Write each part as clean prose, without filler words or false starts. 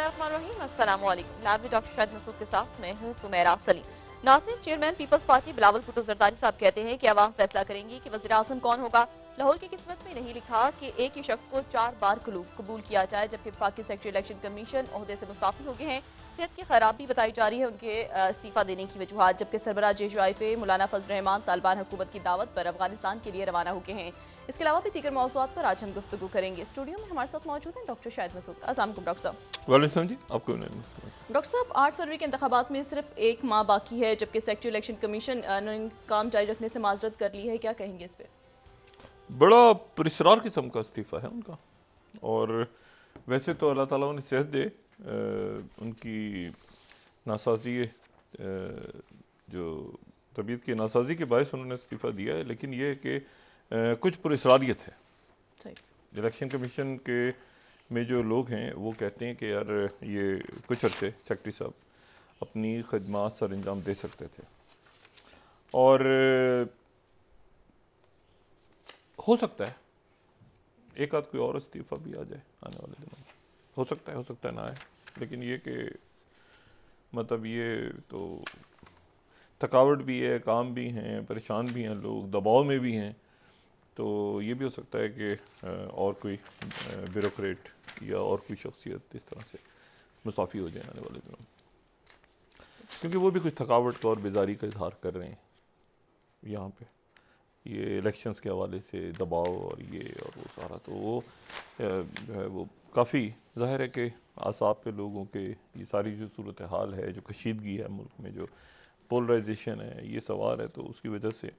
बिस्मिल्लाहिर्रहमानिर्रहीम, अस्सलाम वालेकुम। लाइव में डॉक्टर शाहिद मसूद के साथ मैं हूं सुमेरा सलीम। नासिर चेयरमैन पीपल्स पार्टी बिलावल भुट्टो जरदारी साहब कहते हैं कि अवाम फैसला करेंगी कि वज़ीर आज़म कौन होगा। लाहौर की किस्मत में नहीं लिखा कि एक ही शख्स को 4 बार कबूल किया जाए, जबकि वफाकी सेक्रेटरी इलेक्शन कमीशन ओहदे से मुस्ताफी हो गए हैं। सेहत की खराबी बताई जा रही है उनके इस्तीफा देने की वजूहत, जबकि सरबराह JUIF मौलाना फजल रहमान तालिबान हुकूमत की दावत पर अफगानिस्तान के लिए रवाना हो गए हैं। इसके अलावा भी दीगर मौज़ूआत पर आज हम गुफ्तगू करेंगे। स्टूडियो में हमारे साथ मौजूद हैं डॉक्टर शाहिद मसूद। अस्सलाम वालेकुम डॉक्टर साहब। वालेकुम जी, आपको डॉक्टर साहब, 8 फरवरी के इंतखाबात में सिर्फ एक माह बाकी है, जबकि सेक्रेटरी इलेक्शन कमीशन ने काम जारी रखने से माजरत कर ली है। क्या कहेंगे इस पे? बड़ा पुरस्कार किस्म का इस्तीफ़ा है उनका। और वैसे तो अल्लाह ताला उन्हें सेहत दे, उनकी नासाजी जो तबीयत की नासाजी के बायस उन्होंने इस्तीफ़ा दिया है, लेकिन ये है कि कुछ पुरस्कारियत है। इलेक्शन कमीशन के में जो लोग हैं वो कहते हैं कि यार ये कुछ अर्से सेक्रेटरी साहब अपनी खदमात सर अंजाम दे सकते थे, और हो सकता है एक आध कोई और इस्तीफ़ा भी आ जाए आने वाले दिनों में। हो सकता है ना आए, लेकिन ये कि मतलब ये तो थकावट भी है, काम भी हैं, परेशान भी हैं लोग, दबाव में भी हैं, तो ये भी हो सकता है कि और कोई ब्यूरोक्रेट या और कोई शख्सियत इस तरह से मुस्ताफ़ी हो जाए आने वाले दिनों में, क्योंकि वो भी कुछ थकावट का और बेजारी का इजहार कर रहे हैं यहाँ पे, ये इलेक्शंस के हवाले से दबाव और ये और वो सारा। तो वो जो है वो काफ़ी ज़ाहिर है कि आसाब पे लोगों के ये सारी जो सूरत हाल है, जो कशीदगी है मुल्क में, जो पोलराइजेशन है, ये सवाल है, तो उसकी वजह से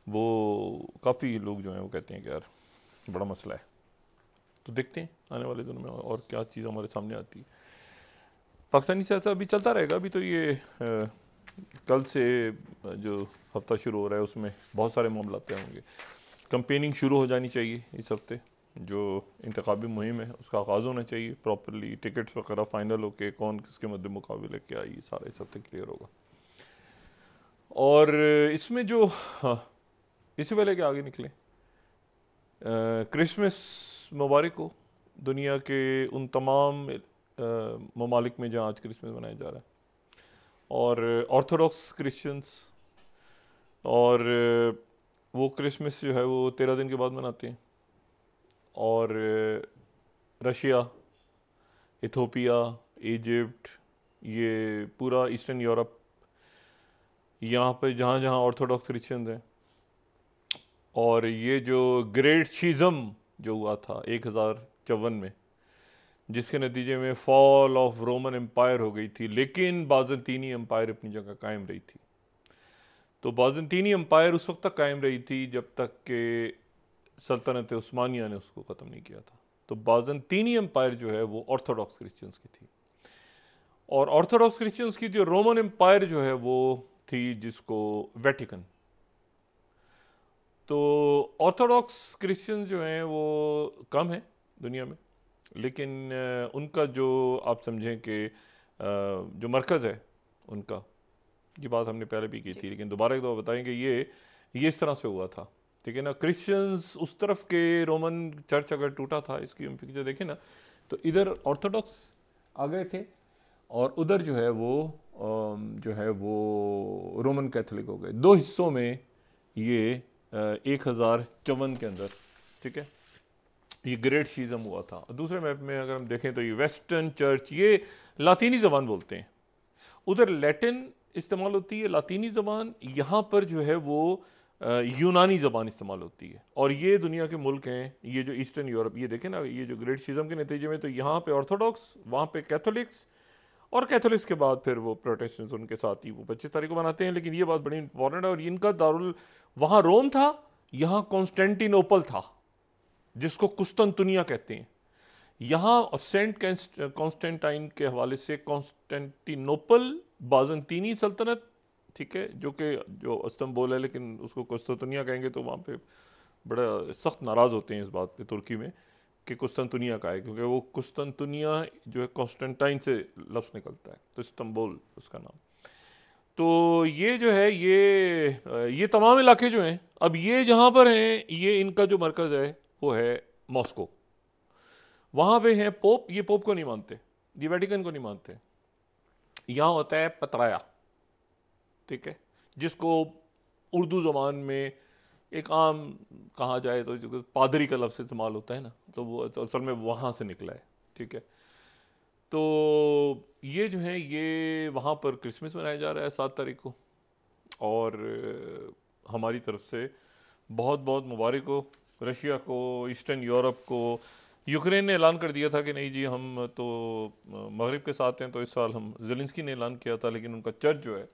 वो काफ़ी लोग जो हैं वो कहते हैं कि यार बड़ा मसला है। तो देखते हैं आने वाले दिनों में और क्या चीज़ हमारे सामने आती है। पाकिस्तानी सियासत अभी चलता रहेगा। अभी तो ये कल से जो हफ्ता शुरू हो रहा है उसमें बहुत सारे मामला तय होंगे। कंपेनिंग शुरू हो जानी चाहिए इस हफ्ते, जो इंतखाबी मुहिम है उसका आगाज़ होना चाहिए प्रॉपरली, टिकट्स वगैरह फाइनल होके कौन किसके मद्दे मुकाबले क्या, ये सारा इस हफ्ते क्लियर होगा। और इसमें जो इससे पहले कि आगे निकले, क्रिसमस मुबारक हो दुनिया के उन तमाम ममालिक में जहाँ आज क्रिसमस मनाया जा रहा है, और ऑर्थोडॉक्स क्रिश्चियंस, और वो क्रिसमस जो है वो 13 दिन के बाद मनाते हैं, और रशिया, इथोपिया, इजिप्ट, ये पूरा ईस्टर्न यूरोप, यहाँ पे जहाँ जहाँ ऑर्थोडॉक्स क्रिश्चियंस हैं, और ये जो ग्रेट शिज़म जो हुआ था 1054 में, जिसके नतीजे में फॉल ऑफ रोमन एम्पायर हो गई थी, लेकिन बाज़ंतीनी एम्पायर अपनी जगह कायम रही थी। तो बाज़ंतीनी एम्पायर उस वक्त तक कायम रही थी जब तक कि सल्तनत उस्मानिया ने उसको ख़त्म नहीं किया था। तो बाज़ंतीनी एम्पायर जो है वो ऑर्थोडॉक्स क्रिश्चियंस की थी, और ऑर्थोडॉक्स क्रिश्चियंस की जो रोमन एम्पायर जो है वो थी जिसको वेटिकन। तो ऑर्थोडॉक्स क्रिश्चियन जो हैं वो कम हैं दुनिया में, लेकिन उनका जो आप समझें कि जो मरकज़ है उनका, ये बात हमने पहले भी की थी, लेकिन दोबारा एक दफ़ा बताएंगे, ये इस तरह से हुआ था, ठीक है ना। क्रिश्चियंस उस तरफ के रोमन चर्च अगर टूटा था, इसकी हम पिक्चर देखें ना, तो इधर ऑर्थोडॉक्स आ गए थे और उधर जो है वो रोमन कैथोलिक हो गए। 2 हिस्सों में ये 1054 के अंदर, ठीक है, ये ग्रेट शीज़म हुआ था। दूसरे मैप में अगर हम देखें तो ये वेस्टर्न चर्च, ये लातीनी ज़बान बोलते हैं, उधर लैटिन इस्तेमाल होती है लातीनी ज़बान, यहाँ पर जो है वो यूनानी ज़बान इस्तेमाल होती है। और ये दुनिया के मुल्क हैं, ये जो ईस्टर्न यूरोप, ये देखें ना, ये जो ग्रेट शीज़म के नतीजे में तो यहाँ पे ऑर्थोडॉक्स, वहाँ पे कैथोलिक्स, और कैथोलिक्स के बाद फिर वो प्रोटेस्टेंट्स उनके साथ ही वो 25 तारीख को मनाते हैं। लेकिन ये बात बड़ी इंपॉर्टेंट है, और इनका दारुल वहाँ रोम था, यहाँ कॉन्स्टेंटिनोपल था जिसको कुस्तुनतुनिया कहते हैं। यहाँ सेंट कॉन्स्टेंटाइन के हवाले से कॉन्स्टेंटिनोपल बाज़ंतीनी सल्तनत, ठीक है, जो इस्तंबुल है, लेकिन उसको कुस्तुनतुनिया कहेंगे तो वहाँ पे बड़ा सख्त नाराज़ होते हैं इस बात पे तुर्की में कि कुस्तुनतुनिया का है, क्योंकि वो कुस्तुनतुनिया जो है कॉन्स्टेंटाइन से लफ्ज़ निकलता है, तो इस्तंबुल उसका नाम। तो ये जो है ये तमाम इलाके जो हैं, अब ये जहाँ पर हैं, ये इनका जो मरकज़ है वो है मॉस्को। वहाँ पे हैं पोप, ये पोप को नहीं मानते, ये वेटिकन को नहीं मानते। यहाँ होता है पतराया, ठीक है, जिसको उर्दू ज़बान में एक आम कहा जाए तो जो पादरी का लफ्ज़ इस्तेमाल होता है ना, तो वो तो असल में वहाँ से निकला है, ठीक है। तो ये जो है ये वहाँ पर क्रिसमस मनाया जा रहा है 7 तारीख को, और हमारी तरफ से बहुत बहुत मुबारक हो रशिया को, ईस्टर्न यूरोप को। यूक्रेन ने ऐलान कर दिया था कि नहीं जी हम तो मगरिब के साथ हैं, तो इस साल हम ज़ेलेंस्की ने ऐलान किया था, लेकिन उनका चर्च जो है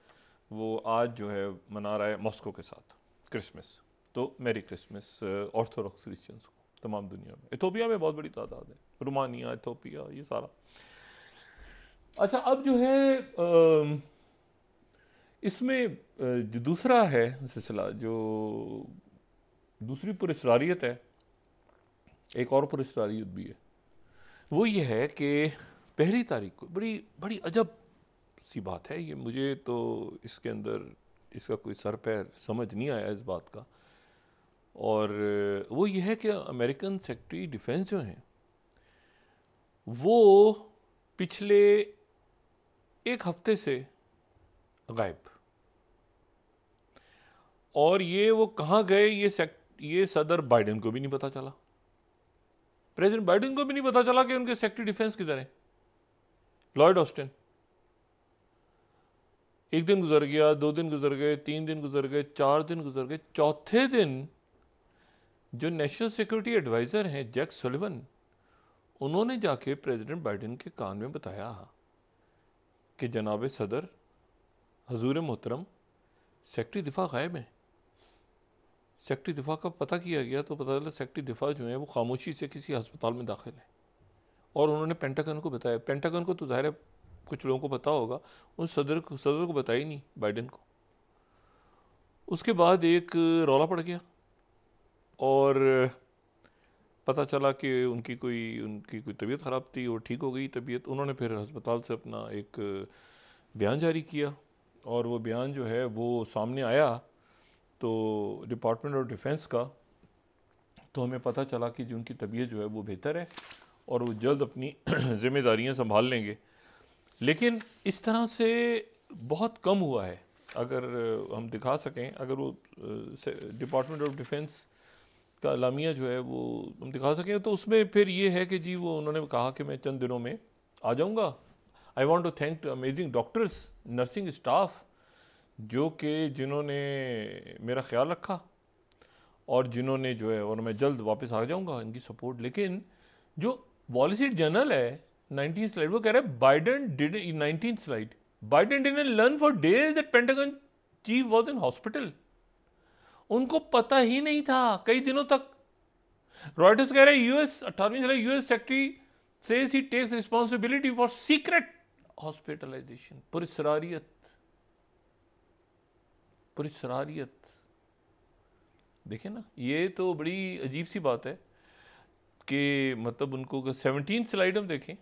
वो आज जो है मना रहा है मॉस्को के साथ क्रिसमस। तो मेरी क्रिसमस ऑर्थोडॉक्स क्रिश्चियंस को तमाम दुनिया में। इथोपिया में बहुत बड़ी तादाद है, रोमानिया, इथोपिया, ये सारा। अच्छा, अब जो है इसमें जो दूसरा है सिलसिला, जो दूसरी पुरस्कारियत है, एक और पुरस्कारियत भी है, वो ये है कि 1 तारीख को बड़ी बड़ी अजब सी बात है ये, मुझे तो इसके अंदर इसका कोई सर पैर समझ नहीं आया इस बात का, और वो ये है कि अमेरिकन सेक्रेटरी डिफेंस जो हैं वो पिछले 1 हफ्ते से गायब, और ये वो कहाँ गए ये सदर बाइडेन को भी नहीं पता चला, प्रेसिडेंट बाइडेन को भी नहीं पता चला कि उनके सेक्रेटरी डिफेंस किधर है, लॉयड ऑस्टिन। 1 दिन गुजर गया, 2 दिन गुजर गए, 3 दिन गुजर गए, 4 दिन गुजर गए, चौथे दिन जो नेशनल सिक्योरिटी एडवाइजर हैं जैक सुलिवन, उन्होंने जाके प्रेसिडेंट बाइडेन के कान में बताया कि जनाब सदर, हजूर मोहतरम, सेक्रेटरी दिफा गायब हैं। सेक्रेटरी दिफा का पता किया गया तो पता चला सेक्रेटरी दिफा जो है वो खामोशी से किसी अस्पताल में दाखिल है, और उन्होंने पेंटागन को बताया। पेंटागन को तो ज़ाहिर है कुछ लोगों को पता होगा, उन सदर को बताया ही नहीं बाइडेन को। उसके बाद एक रौला पड़ गया और पता चला कि उनकी कोई तबीयत ख़राब थी और ठीक हो गई तबीयत। उन्होंने फिर अस्पताल से अपना एक बयान जारी किया, और वो बयान जो है वो सामने आया तो डिपार्टमेंट ऑफ डिफेंस का, तो हमें पता चला कि जो उनकी तबीयत जो है वो बेहतर है और वो जल्द अपनी ज़िम्मेदारियां संभाल लेंगे। लेकिन इस तरह से बहुत कम हुआ है, अगर हम दिखा सकें, अगर वो डिपार्टमेंट ऑफ डिफेंस का अलामिया जो है वो हम दिखा सकें, तो उसमें फिर ये है कि जी वो उन्होंने कहा कि मैं चंद दिनों में आ जाऊंगा। I want to thank amazing doctors, nursing staff, जो कि जिन्होंने मेरा ख्याल रखा और जिन्होंने जो है, और मैं जल्द वापस आ जाऊंगा, इनकी सपोर्ट। लेकिन जो वॉल स्ट्रीट जर्नल है 19 स्लाइड, वो कह रहा है Biden did 19 slide, Biden didn't learn for days that pentagon chief was in hospital. उनको पता ही नहीं था कई दिनों तक। रॉयटर्स कह रहे हैं यूएस 18वीं slide, US secretary says he takes responsibility for secret hospitalization. पुरस्कारियत, पुरस्कारियत, देखें ना, ये तो बड़ी अजीब सी बात है कि मतलब उनको 17 स्लाइड हम देखें,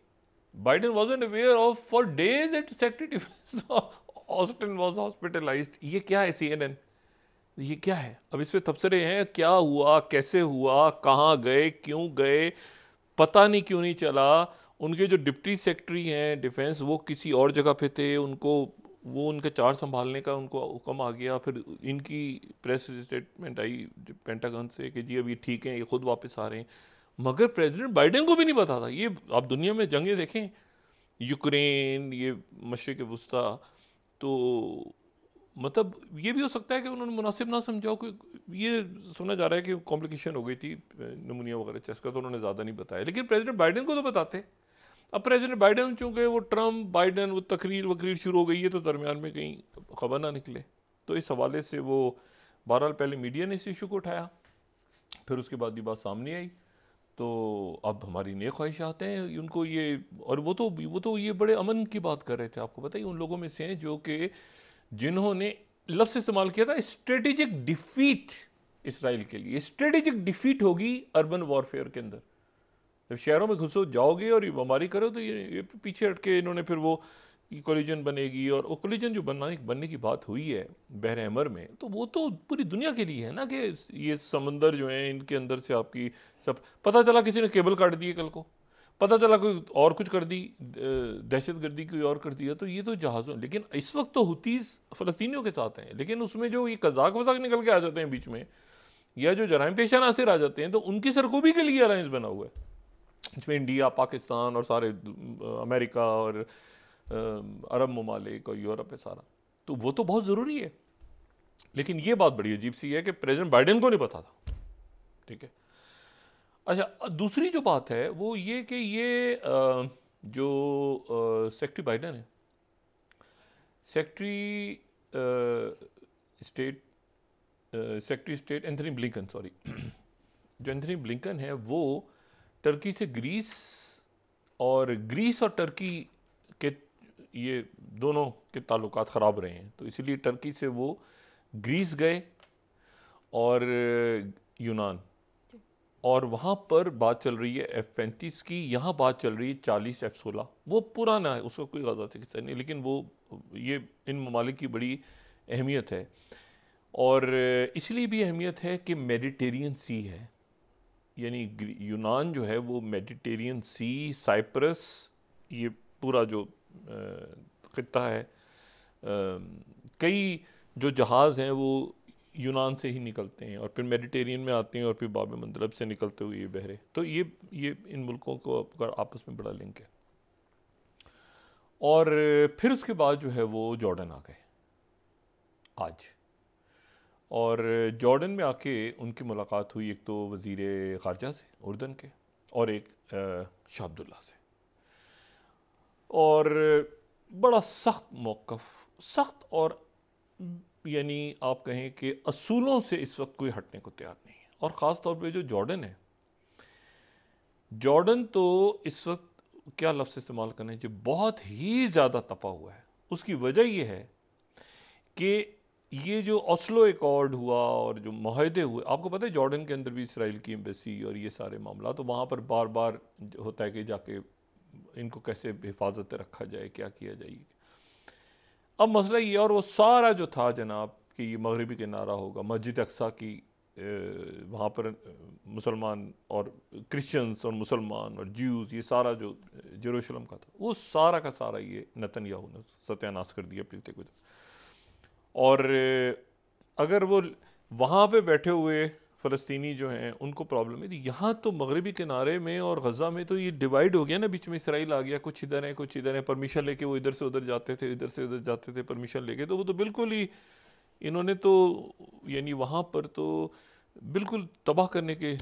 Biden wasn't aware of for days that secretary defence Austin was hospitalised. ये क्या है CNN, ये क्या है? अब इस पे तबसरे हैं, क्या हुआ, कैसे हुआ, कहाँ गए, क्यों गए, पता नहीं क्यों नहीं चला। उनके जो डिप्टी सेक्रेटरी हैं डिफेंस वो किसी और जगह पे थे, उनको वो उनके चार्ज संभालने का उनको हुक्म आ गया। फिर इनकी प्रेस स्टेटमेंट आई पेंटागन से कि जी अब ये ठीक हैं, ये खुद वापस आ रहे हैं। मगर प्रेसिडेंट बाइडेन को भी नहीं पता था। ये आप दुनिया में जंगें देखें, यूक्रेन, ये मशरिक़ वुस्ता, तो मतलब ये भी हो सकता है कि उन्होंने मुनासिब ना समझा हो। ये सुना जा रहा है कि कॉम्प्लिकेशन हो गई थी नमूनिया वगैरह चेस्ट का, तो उन्होंने ज़्यादा नहीं बताया। लेकिन प्रेसिडेंट बाइडेन को तो बताते। अब प्रेसिडेंट बाइडेन चूँकि वो ट्रम्प बाइडेन वो तकरीर वकरीर शुरू हो गई है, तो दरमियान में कहीं ख़बर ना निकले, तो इस हवाले से वो बहरहाल पहले मीडिया ने इस इशू को उठाया, फिर उसके बाद ये बात सामने आई। तो अब हमारी नए ख्वाहिशात हैं उनको ये, और वो तो ये बड़े अमन की बात कर रहे थे। आपको पता ही उन लोगों में से हैं जो कि जिन्होंने लफ्ज़ इस्तेमाल किया था स्ट्रेटेजिक डिफीट इसराइल के लिए। स्ट्रेटेजिक डिफीट होगी अर्बन वॉरफेयर के अंदर, जब शहरों में घुसो जाओगे और ये बमबारी करो, तो ये पीछे हट के इन्होंने फिर वो कोलिजन बनेगी। और वो कोलिजन जो बनने की बात हुई है बहर अहमर में, तो वो तो पूरी दुनिया के लिए है ना, कि ये समंदर जो है इनके अंदर से आपकी सब पता चला किसी ने केबल काट दिए कल को, पता चला कोई और कुछ कर दी, दहशत गर्दी कोई और कर दिया, तो ये तो जहाज़ों। लेकिन इस वक्त तो हुतीस फ़लस्तीनियों के साथ हैं, लेकिन उसमें जो ये कज़ाक वज़ाक निकल के आ जाते हैं बीच में, या जो जराइम पेशा नासिर आ जाते हैं, तो उनकी सरकूबी के लिए अलायंस बना हुआ है, इसमें इंडिया, पाकिस्तान और सारे अमेरिका और अरब ममालिक और यूरोप है सारा। तो वो तो बहुत ज़रूरी है। लेकिन ये बात बड़ी अजीब सी है कि प्रेसिडेंट बाइडेन को नहीं पता था, ठीक है। अच्छा, दूसरी जो बात है वो ये कि ये जो सेक्रेटरी बाइडेन है, secretary state secretary state Anthony Blinken, sorry, जो एंथनी ब्लिंकन है वो टर्की से ग्रीस और टर्की के ये दोनों के ताल्लुकात ख़राब रहे हैं, तो इसलिए टर्की से वो ग्रीस गए और यूनान, और वहाँ पर बात चल रही है F-35 की, यहाँ बात चल रही है 40 F-16। वो पुराना है, उसका कोई ज़्यादा से किस्सा नहीं, लेकिन वो ये इन ममालिक की बड़ी अहमियत है। और इसलिए भी अहमियत है कि मेडिटेरियन सी है, यानी यूनान जो है वो मेडिटेरियन सी, साइप्रस, ये पूरा जो खित्ता है, कई जो जहाज़ हैं वो यूनान से ही निकलते हैं और फिर मेडिटेरियन में आते हैं और फिर बाब मंदलब से निकलते हुए ये बहरे। तो ये इन मुल्कों को आपस में बड़ा लिंक है। और फिर उसके बाद जो है वो जॉर्डन आ गए आज, और जॉर्डन में आके उनकी मुलाकात हुई एक तो वज़ीर ख़ारजा से उर्दन के, और एक शाह अब्दुल्ला से, और बड़ा सख्त मौक़िफ़, सख्त, और यानी आप कहें कि असूलों से इस वक्त कोई हटने को तैयार नहीं है। और ख़ास तौर पे जो जॉर्डन है, जॉर्डन तो इस वक्त क्या लफ्ज़ इस्तेमाल करने चाहिए, बहुत ही ज़्यादा तपा हुआ है। उसकी वजह यह है कि ये जो ओस्लो अकॉर्ड हुआ और जो माहदे हुए, आपको पता है जॉर्डन के अंदर भी इसराइल की एम्बेसी और ये सारे मामला, तो वहाँ पर बार बार होता है कि जाके इनको कैसे हिफाजत रखा जाए, क्या किया जाए। अब मसला ये, और वो सारा जो था जनाब कि ये मगरबी किनारा होगा, मस्जिद अक्सा की वहाँ पर मुसलमान और क्रिश्चियंस और मुसलमान और ज्यूज़, ये सारा जो जेरूशलम का था, वो सारा का सारा ये नेतन्याहू ने सत्यानाश कर दिया पिछले कुछ। और अगर वो वहाँ पे बैठे हुए फ़लस्तीनी जो हैं उनको प्रॉब्लम है, यहाँ तो मगरबी किनारे में और गज़ा में तो ये डिवाइड हो गया ना, बीच में इसराइल आ गया, कुछ इधर है कुछ इधर है, परमिशन लेके वो इधर से उधर जाते थे, इधर से उधर जाते थे परमिशन लेके, तो वो तो बिल्कुल ही इन्होंने तो यानी वहाँ पर तो बिल्कुल तबाह करने के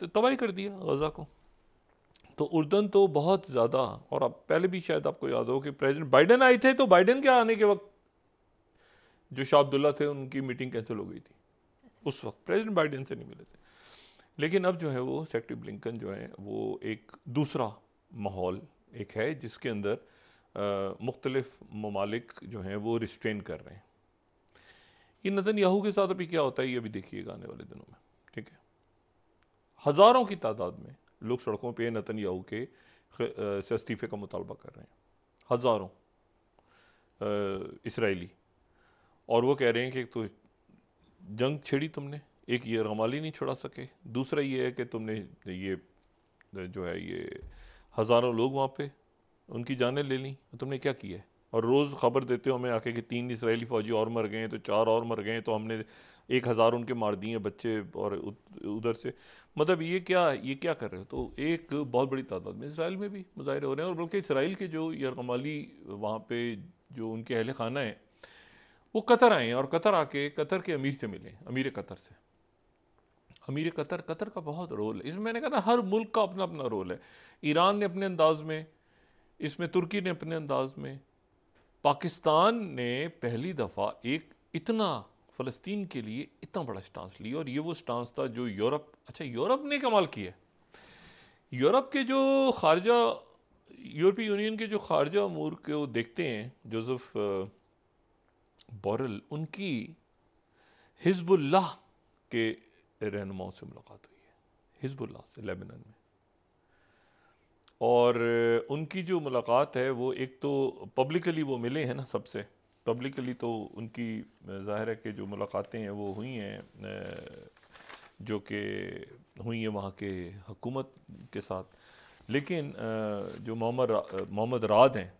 तबाही कर दिया गज़ा को। तो उर्दन तो बहुत ज़्यादा, और अब पहले भी शायद आपको याद हो कि प्रेसिडेंट बाइडेन आए थे, तो बाइडेन के आने के वक्त जो शाह अब्दुल्ला थे उनकी मीटिंग कैंसिल हो गई थी, उस वक्त प्रेसिडेंट बाइडेन से नहीं मिले थे। लेकिन अब जो है वो सेक्रेटरी ब्लिंकन जो है वो एक दूसरा माहौल एक है जिसके अंदर मुख्तलिफ ममालिक जो हैं वो रिस्ट्रेन कर रहे हैं। ये नेतन्याहू के साथ अभी क्या होता है ये अभी देखिएगा आने वाले दिनों में, ठीक है। हज़ारों की तादाद में लोग सड़कों पे नेतन्याहू के से इस्तीफ़े का मुतालबा कर रहे हैं, हज़ारों इसराइली, और वो कह रहे हैं कि तो जंग छेड़ी तुमने, एक ये रमाली नहीं छुड़ा सके, दूसरा ये है कि तुमने ये जो है ये हज़ारों लोग वहाँ पे उनकी जानें ले ली, तुमने क्या किया है। और रोज़ ख़बर देते हो हमें आके कि 3 इसराइली फ़ौजी और मर गए, तो 4 और मर गए, तो हमने 1000 उनके मार दिए बच्चे, और उधर से मतलब ये क्या कर रहे हो। तो एक बहुत बड़ी तादाद में इसराइल में भी मुजाहरे हो रहे हैं, और बल्कि इसराइल के जो यरगमाली वहाँ पे जो उनके अहल खाना है वो कतर आए हैं, और कतर आके कतर के अमीर से मिले, अमीर कतर से। अमीर कतर का बहुत रोल है इसमें, मैंने कहा ना हर मुल्क का अपना अपना रोल है। ईरान ने अपने अंदाज में, इसमें तुर्की ने अपने अंदाज में, पाकिस्तान ने पहली दफ़ा एक इतना फ़लस्तीन के लिए इतना बड़ा स्टांस लिया, और ये वो स्टांस था जो यूरोप ने कमाल किया। यूरोप के जो खारजा, यूरोपीय यूनियन के जो खारजा अमूर को देखते हैं, जोसेफ बोरेल, उनकी हिज़्बुल्लाह के रहनुमाओं से मुलाकात हुई है, हिज़्बुल्लाह से लेबनान में। और उनकी जो मुलाकात है वो एक तो पब्लिकली वो मिले हैं ना, सबसे पब्लिकली तो उनकी ज़ाहिर है कि जो मुलाकातें हैं वो हुई हैं, जो कि हुई हैं वहाँ के हुकूमत के साथ। लेकिन जो मोहम्मद राद हैं,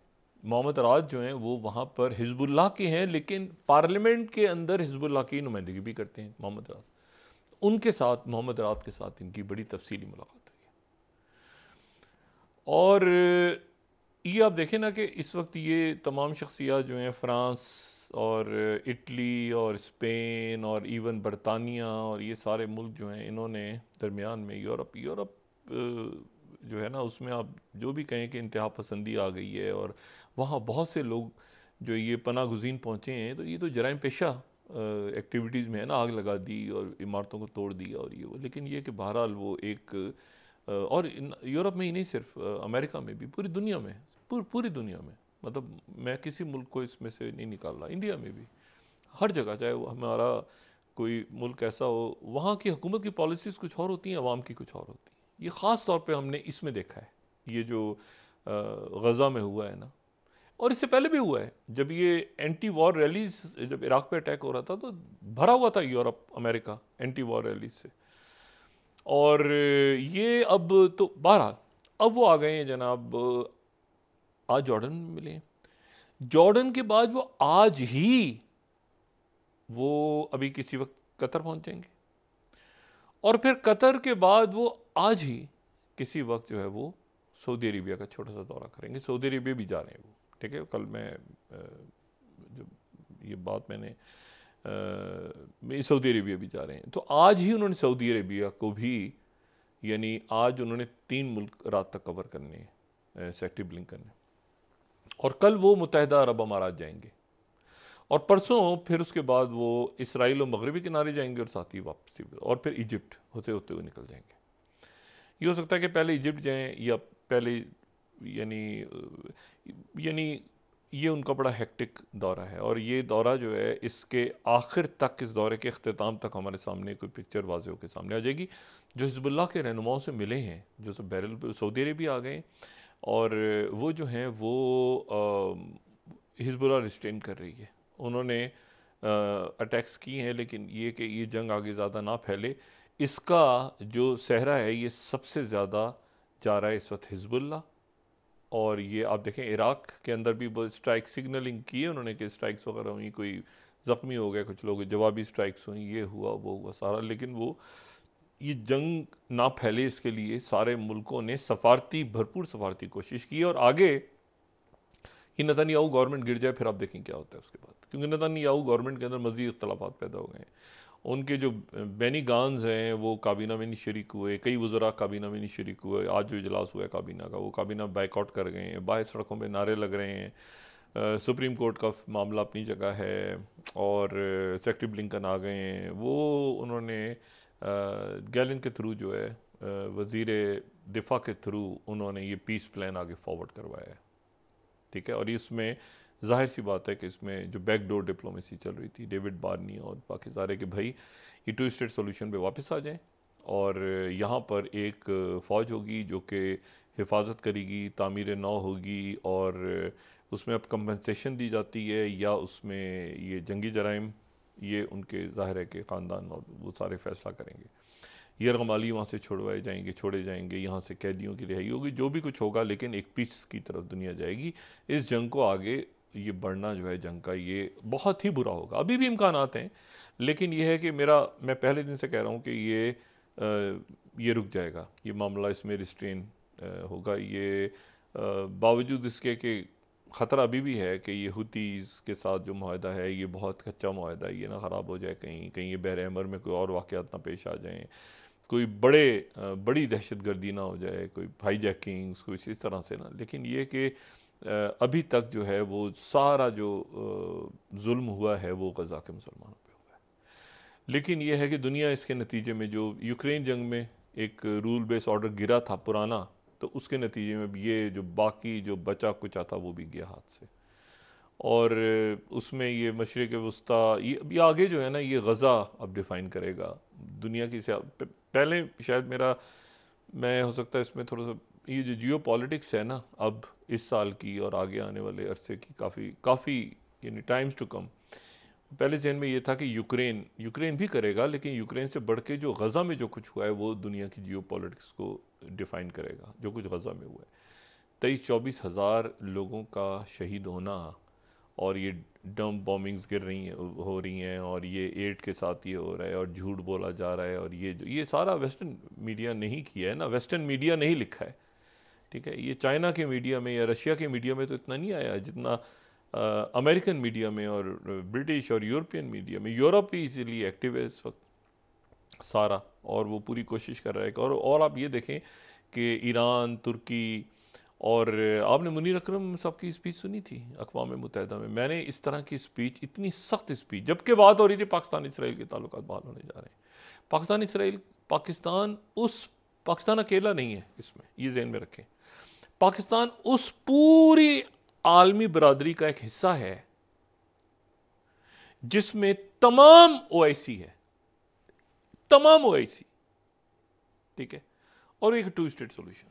मोहम्मद राज जो हैं वो वहाँ पर हिजबुल्लाह के हैं, लेकिन पार्लियामेंट के अंदर हिजबुल्लाह की नुमाइंदगी भी करते हैं मोहम्मद राज। उनके साथ, मोहम्मद राद के साथ इनकी बड़ी तफसीली मुलाकात हुई है। और ये आप देखें ना कि इस वक्त ये तमाम शख्सियात जो हैं, फ्रांस और इटली और स्पेन और इवन बरतानिया और ये सारे मुल्क जो हैं, इन्होंने दरमियान में यूरोप जो है ना, उसमें आप जो भी कहें कि इंतहा पसंदी आ गई है, और वहाँ बहुत से लोग जो ये पनाह गुज़ीन पहुँचे हैं, तो ये तो जराइम पेशा एक्टिविटीज़ में है ना, आग लगा दी और इमारतों को तोड़ दिया और ये वो। लेकिन ये कि बहरहाल वो एक और यूरोप में ही नहीं, सिर्फ अमेरिका में भी, पूरी दुनिया में, पूरी दुनिया में, मतलब मैं किसी मुल्क को इसमें से नहीं निकाल रहा, इंडिया में भी हर जगह, चाहे वो हमारा कोई मुल्क ऐसा हो, वहाँ की हुकूमत की पॉलिसीज़ कुछ और होती हैं, अवाम की कुछ और होती हैं। ये ख़ास तौर पे हमने इसमें देखा है, ये जो गज़ा में हुआ है ना, और इससे पहले भी हुआ है। जब ये एंटी वॉर रैलीज, जब इराक पे अटैक हो रहा था, तो भरा हुआ था Europe, America anti war rallies से। और ये अब तो बहरहाल अब वो आ गए हैं जनाब, आज जॉर्डन में मिले हैं। जॉर्डन के बाद वो आज ही वो अभी किसी वक्त कतर पहुंच जाएंगे, और फिर कतर के बाद वो आज ही किसी वक्त जो है वो सऊदी अरेबिया का छोटा सा दौरा करेंगे। सऊदी अरेबिया भी जा रहे हैं वो, ठीक है। कल मैं जो ये बात मैंने सऊदी अरेबिया भी जा रहे हैं, तो आज ही उन्होंने सऊदी अरेबिया को भी, यानी आज उन्होंने 3 मुल्क रात तक कवर करने हैं, सेक्रेटरी ब्लिंकन ने, और कल वो मुत्तहिदा अरब अमारात जाएंगे, और परसों फिर उसके बाद वो इसराइल और मगरबी किनारे जाएंगे, और साथ ही वापसी, और फिर इजिप्ट होते होते हुए निकल जाएंगे। ये हो सकता है कि पहले इजिप्ट जाएं, या पहले, यानी ये उनका बड़ा हेक्टिक दौरा है। और ये दौरा जो है, इसके आखिर तक, इस दौरे के अख्ताम तक हमारे सामने कोई पिक्चर वाज़े होकर सामने आ जाएगी। जो हिजबुल्लाह के रहनुमाओं से मिले हैं, जो सब बैरल सऊदी अरेबिया आ गए, और वो जो हैं वो हिजबुल्लाह रिस्ट्रेन कर रही है। उन्होंने अटैक्स किए हैं, लेकिन ये कि ये जंग आगे ज़्यादा ना फैले, इसका जो सहरा है ये सबसे ज़्यादा जा रहा है इस वक्त हिजबुल्लाह। और ये आप देखें, इराक के अंदर भी वो स्ट्राइक सिग्नलिंग की है उन्होंने कि स्ट्राइक्स वगैरह हुई, कोई ज़ख्मी हो गए कुछ लोग, जवाबी स्ट्राइक्स हुई, ये हुआ वो हुआ सारा। लेकिन वो ये जंग ना फैले, इसके लिए सारे मुल्कों ने भरपूर सफारती कोशिश की। और आगे ये नेतन्याहू गवर्नमेंट गिर जाए, फिर आप देखें क्या होता है उसके बाद, क्योंकि नेतन्याहू गवर्नमेंट के अंदर मज़ीद इख्तलाफात पैदा हो गए हैं। उनके जो बेनी गान्स हैं वो काबीना में नहीं शरीक हुए, कई वज़रा काबीना में नहीं शरीक हुए। आज जो इजलास हुआ है काबीना का, वो काबीना बाइकआउट कर गए हैं, बाहर सड़कों पे नारे लग रहे हैं। सुप्रीम कोर्ट का मामला अपनी जगह है, और सेक्रेटरी ब्लिंकन आ गए हैं। वो उन्होंने गैलन के थ्रू जो है, वज़ीर दिफा के थ्रू उन्होंने ये पीस प्लान आगे फॉरवर्ड करवाया है, ठीक है। और इसमें जाहिर सी बात है कि इसमें जो बैकडोर डिप्लोमेसी चल रही थी डेविड बार्नी और बाकी सारे, कि भाई ये 2 स्टेट सोल्यूशन पे वापस आ जाएं, और यहाँ पर एक फ़ौज होगी जो कि हिफाजत करेगी, तामीर नौ होगी, और उसमें अब कंपनसेशन दी जाती है, या उसमें ये जंगी जराइम, ये उनके ज़ाहिर है कि ख़ानदान और वो सारे फ़ैसला करेंगे। यरगमाली वहाँ से छोड़े जाएंगे, यहाँ से कैदियों की रिहाई होगी, जो भी कुछ होगा, लेकिन एक पीस की तरफ दुनिया जाएगी। इस जंग को आगे ये बढ़ना जो है जंग का, ये बहुत ही बुरा होगा। अभी भी इम्कानात हैं, लेकिन ये है कि मैं पहले दिन से कह रहा हूँ कि ये रुक जाएगा, ये मामला इसमें रिस्ट्रेन होगा। ये बावजूद इसके कि ख़तरा अभी भी है कि ये हुतीज़ के साथ जो माहदा है, ये बहुत कच्चा माहदा है, ये ना ख़राब हो जाए, कहीं ये बहर अहमर में कोई और वाक़यात ना पेश आ जाएँ, कोई बड़ी दहशतगर्दी ना हो जाए, कोई हाईजैकिंग्स, कुछ इस तरह से ना। लेकिन ये कि अभी तक जो है वो सारा जो जुल्म हुआ है वो गज़ा के मुसलमानों पे हुआ है। लेकिन ये है कि दुनिया इसके नतीजे में, जो यूक्रेन जंग में एक रूल बेस ऑर्डर गिरा था पुराना, तो उसके नतीजे में ये जो बाकी जो बचा कुचा था वो भी गया हाथ से। और उसमें ये मशरिक़ वस्ता, ये आगे जो है ना, ये गज़ा अब डिफ़ाइन करेगा दुनिया की। पहले शायद मैं हो सकता है इसमें थोड़ा सा, ये जो जियो पॉलिटिक्स है ना, अब इस साल की और आगे आने वाले अरसे की, काफ़ी यानी टाइम्स टू कम, पहले जहन में ये था कि यूक्रेन भी करेगा, लेकिन यूक्रेन से बढ़ के जो गज़ा में जो कुछ हुआ है वो दुनिया की जियो पॉलिटिक्स को डिफ़ाइन करेगा, जो कुछ गज़ा में हुआ है। 23-24 हज़ार लोगों का शहीद होना, और ये डंप बॉम्बिंग्स गिर रही हैं, हो रही हैं, और ये एड के साथ ये हो रहा है, और झूठ बोला जा रहा है, और ये सारा वेस्टर्न मीडिया ने ही किया है ना, वेस्टर्न मीडिया ने ही लिखा है। ठीक है, ये चाइना के मीडिया में या रशिया के मीडिया में तो इतना नहीं आया जितना अमेरिकन मीडिया में और ब्रिटिश और यूरोपियन मीडिया में। यूरोप भी इसीलिए एक्टिव है इस वक्त सारा, और वो पूरी कोशिश कर रहा है। और आप ये देखें कि ईरान, तुर्की, और आपने मुनीर अकरम साहब की स्पीच सुनी थी अक़वाम मुत्तहिदा में। मैंने इस तरह की स्पीच, इतनी सख्त स्पीच, जबकि बात हो रही थी पाकिस्तान इसराइल के ताल्लुकात बहाल होने जा रहे हैं। पाकिस्तान इसराइल, पाकिस्तान अकेला नहीं है इसमें, ये ज़हन में रखें। पाकिस्तान उस पूरी आलमी बरादरी का एक हिस्सा है जिसमें तमाम ओआईसी है, तमाम ओआईसी, ठीक है, और एक 2 स्टेट सोल्यूशन।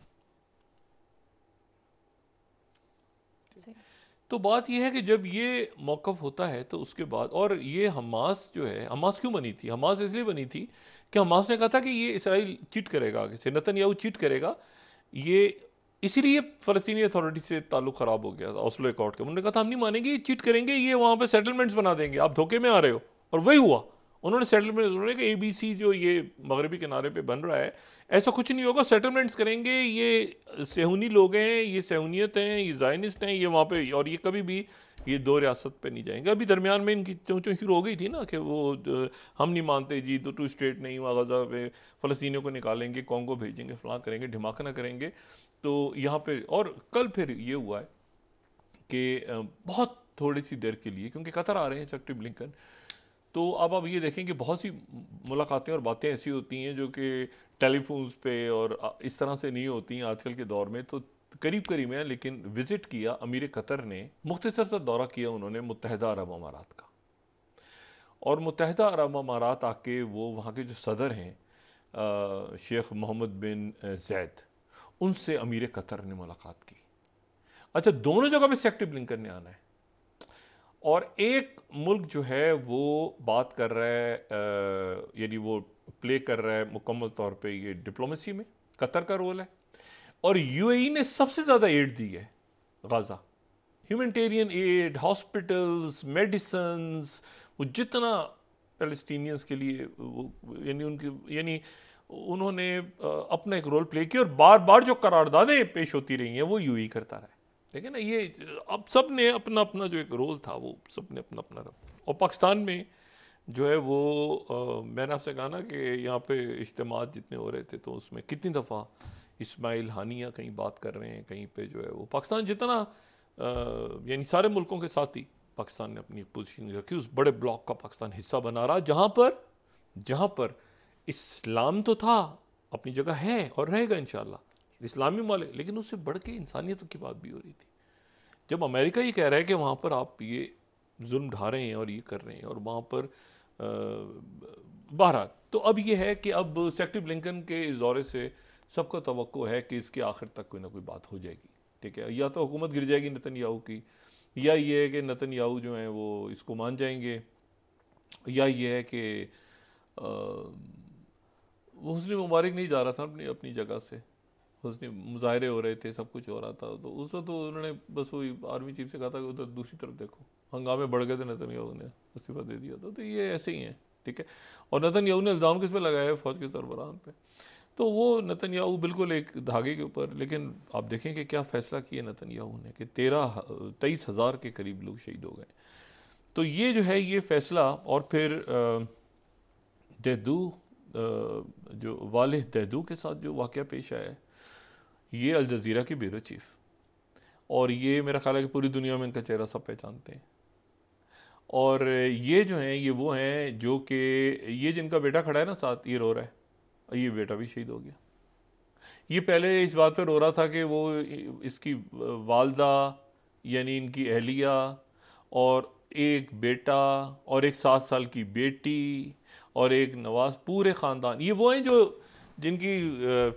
तो बात यह है कि जब ये मौक़िफ़ होता है तो उसके बाद, और ये हमास जो है, हमास क्यों बनी थी? हमास इसलिए बनी थी कि हमास ने कहा था कि ये इसराइल चीट करेगा, आगे से नेतन्याहू चीट करेगा, ये इसीलिए फ़लस्तीनी अथॉरिटी से ताल्लुक़ ख़राब हो गया था ओस्लो अकॉर्ड के। उन्होंने कहा था हम नहीं मानेंगे, ये चीट करेंगे, ये वहाँ पे सेटलमेंट्स बना देंगे, आप धोखे में आ रहे हो। और वही हुआ, उन्होंने सेटलमेंट, उन्होंने कहा ABC जो ये मगरबी किनारे पे बन रहा है, ऐसा कुछ नहीं होगा, सेटलमेंट्स करेंगे, ये सेहूनी लोग हैं, ये सेहूनियत हैं, ये ज़ायनिस्ट हैं, ये वहाँ पे, और ये कभी भी ये 2 रियासत पे नहीं जाएंगे। अभी दरमियान में इनकी चों शुरू हो गई थी ना कि वो हम नहीं मानते जी, 2 स्टेट नहीं हुआ, गज़ा पे फ़लस्तीनियों को निकालेंगे, कॉन्गो भेजेंगे, फलां करेंगे, ढिमाकना करेंगे। तो यहाँ पे, और कल फिर ये हुआ है कि बहुत थोड़ी सी देर के लिए, क्योंकि कतर आ रहे हैं सेक्रेटरी ब्लिंकन, तो अब आप ये देखें कि बहुत सी मुलाकातें और बातें ऐसी होती हैं जो कि टेलीफोन्स पे और इस तरह से नहीं होती हैं आजकल के दौर में। तो करीब करीब है, लेकिन विज़िट किया अमीर कतर ने, मुख्तसर सा दौरा किया उन्होंने मुत्तहिदा अरब अमारात का, और मुत्तहिदा अरब अमारात आके वो वहाँ के जो सदर हैं शेख मोहम्मद बिन ज़ैद, उनसे अमीर कतर ने मुलाकात की। अच्छा, दोनों जगह पे सेक्रेटरी ब्लिंकन ने आना है, और एक मुल्क जो है वो बात कर रहा है, यानी वो प्ले कर रहा है मुकम्मल तौर पे ये डिप्लोमेसी में, कतर का रोल है, और UAE ने सबसे ज़्यादा एड दी है Gaza, humanitarian add, hospitals, medicines, वो जितना पैलेस्टीनियंस के लिए वो, यानी उन्होंने अपना एक रोल प्ले किया, और बार बार जो करारदादें पेश होती रही हैं वो UAE करता रहा है। लेकिन ना, ये अब सब ने अपना अपना जो एक रोल था वो सब ने अपना अपना रहा। और पाकिस्तान में जो है वो मैंने आपसे कहा ना कि यहाँ पे इज्तिमात जितने हो रहे थे तो उसमें कितनी दफ़ा इस्माइल हानिया कहीं बात कर रहे हैं, कहीं पे जो है वो पाकिस्तान जितना यानी सारे मुल्कों के साथ ही पाकिस्तान ने अपनी पोजीशन रखी, उस बड़े ब्लॉक का पाकिस्तान हिस्सा बना रहा, जहाँ पर इस्लाम तो था, अपनी जगह है और रहेगा इंशाअल्लाह इस्लामी मालिक, लेकिन उससे बढ़ के इंसानियत की बात भी हो रही थी। जब अमेरिका ये कह रहा है कि वहाँ पर आप ये जुल्म ढा रहे हैं और ये कर रहे हैं, और वहाँ पर बहरहाल, तो अब ये है कि अब सेक्रेटरी ब्लिंकन के इस दौरे से सबको तवक्को है कि इसके आखिर तक कोई ना कोई बात हो जाएगी। ठीक है, या तो हुकूमत गिर जाएगी नेतन्याहू की, या ये है कि नेतन्याहू जो हैं वो इसको मान जाएंगे, या ये है कि वो हुस्न मुबारक नहीं जा रहा था अपनी जगह से, उसने मुजाहरे हो रहे थे, सब कुछ हो रहा था, तो उस वक्त तो उन्होंने बस वही आर्मी चीफ से कहा था कि उधर दूसरी तरफ देखो, हंगामे बढ़ गए थे, नेतन्याहू ने इस्तीफा दे दिया था। तो ये ऐसे ही है, ठीक है। और नेतन्याहू ने इल्ज़ाम किस पे लगाया है? फौज के सरबराहान पे। तो वो नेतन्याहू बिल्कुल एक धागे के ऊपर, लेकिन आप देखें कि क्या फ़ैसला किया नेतन्याहू ने कि 23,000 के करीब लोग शहीद हो गए। तो ये जो है ये फ़ैसला, और फिर दहदू, जो वालिद दहदू के साथ जो वाक़या पेश आया है, ये अल जज़ीरा की ब्यूरो चीफ़, और ये मेरा ख्याल है कि पूरी दुनिया में इनका चेहरा सब पहचानते हैं। और ये जो हैं ये वो हैं जो कि ये जिनका बेटा खड़ा है ना साथ, ये रो रहा है, ये बेटा भी शहीद हो गया। ये पहले इस बात पर रो रहा था कि वो इसकी वालदा यानी इनकी अहलिया और एक बेटा और एक 7 साल की बेटी और एक नवाज, पूरे ख़ानदान, ये वो हैं जो जिनकी